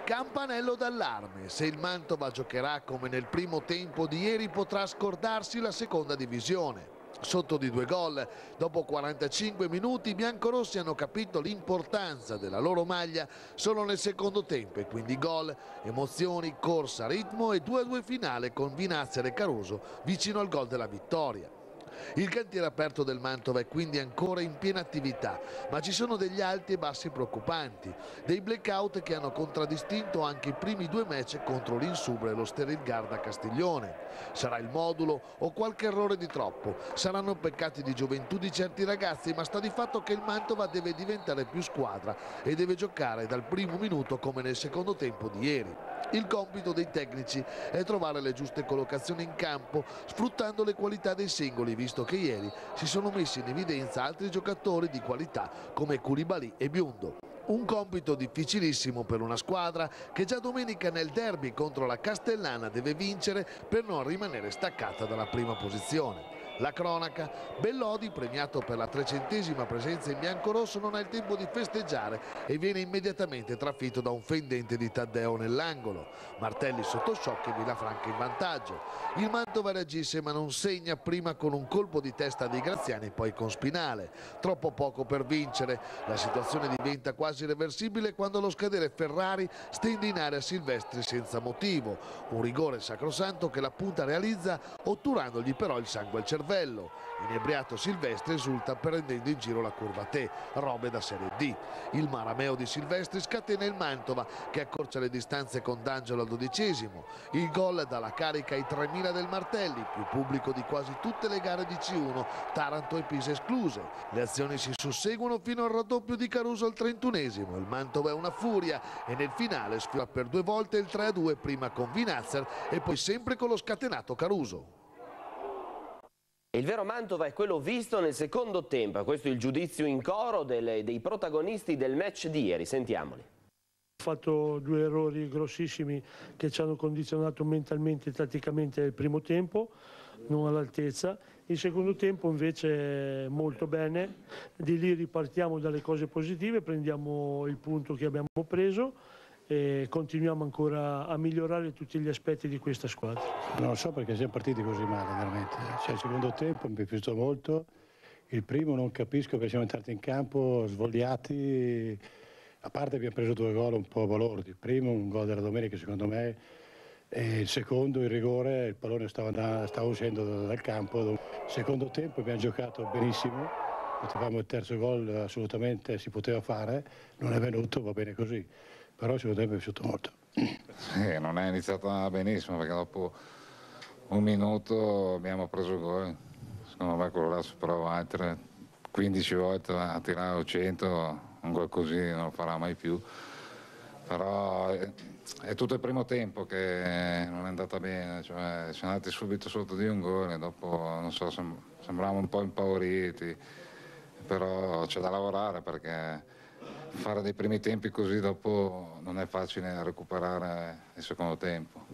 Campanello d'allarme: se il Mantova giocherà come nel primo tempo di ieri potrà scordarsi la seconda divisione. Sotto di 2 gol, dopo 45 minuti i biancorossi hanno capito l'importanza della loro maglia solo nel secondo tempo e quindi gol, emozioni, corsa, ritmo e 2-2 finale con Vinazzer e Caruso vicino al gol della vittoria. Il cantiere aperto del Mantova è quindi ancora in piena attività, ma ci sono degli alti e bassi preoccupanti, dei blackout che hanno contraddistinto anche i primi 2 match contro l'Insubria e lo Steril Garda Castiglione. Sarà il modulo o qualche errore di troppo, saranno peccati di gioventù di certi ragazzi, ma sta di fatto che il Mantova deve diventare più squadra e deve giocare dal primo minuto come nel secondo tempo di ieri. Il compito dei tecnici è trovare le giuste collocazioni in campo sfruttando le qualità dei singoli, visto che ieri si sono messi in evidenza altri giocatori di qualità come Koulibaly e Biondo. Un compito difficilissimo per una squadra che già domenica nel derby contro la Castellana deve vincere per non rimanere staccata dalla prima posizione. La cronaca: Bellodi, premiato per la 300ª presenza in biancorosso, non ha il tempo di festeggiare e viene immediatamente trafitto da un fendente di Taddeo nell'angolo. Martelli sotto shock e Villafranca in vantaggio. Il Mantova reagisce ma non segna, prima con un colpo di testa di Graziani, poi con Spinale. Troppo poco per vincere. La situazione diventa quasi irreversibile quando allo scadere Ferrari stende in area Silvestri senza motivo. Un rigore sacrosanto che la punta realizza otturandogli però il sangue al cervello. Inebriato Silvestri esulta prendendo in giro la curva T, robe da Serie D. Il marameo di Silvestri scatena il Mantova che accorcia le distanze con D'Angelo al 12°. Il gol dà la carica ai 3.000 del Martelli, più pubblico di quasi tutte le gare di C1, Taranto e Pisa escluse. Le azioni si susseguono fino al raddoppio di Caruso al 31°. Il Mantova è una furia e nel finale sfiora per 2 volte il 3-2, prima con Vinazzer e poi sempre con lo scatenato Caruso. Il vero Mantova è quello visto nel secondo tempo, questo è il giudizio in coro dei protagonisti del match di ieri, sentiamoli. Ho fatto 2 errori grossissimi che ci hanno condizionato mentalmente e tatticamente il primo tempo, non all'altezza. Il secondo tempo invece molto bene, di lì ripartiamo dalle cose positive, prendiamo il punto che abbiamo preso e continuiamo ancora a migliorare tutti gli aspetti di questa squadra. Non so perché siamo partiti così male veramente, cioè, il secondo tempo mi è piaciuto molto, il primo non capisco perché siamo entrati in campo svogliati, a parte abbiamo preso 2 gol un po' balordi, il primo un gol della domenica secondo me, e il secondo il rigore, il pallone stava uscendo dal campo. Il secondo tempo abbiamo giocato benissimo, potevamo il terzo gol assolutamente si poteva fare, non è venuto, va bene così. Però il secondo tempo mi è piaciuto molto. Sì, non è iniziata benissimo perché dopo un minuto abbiamo preso il gol. Secondo me quello là superava altre 15 volte a tirare 100, un gol così non lo farà mai più. Però è tutto il primo tempo che non è andata bene, cioè siamo andati subito sotto di un gol e dopo non so, sembravamo un po' impauriti, però c'è da lavorare perché fare dei primi tempi così dopo non è facile recuperare il secondo tempo.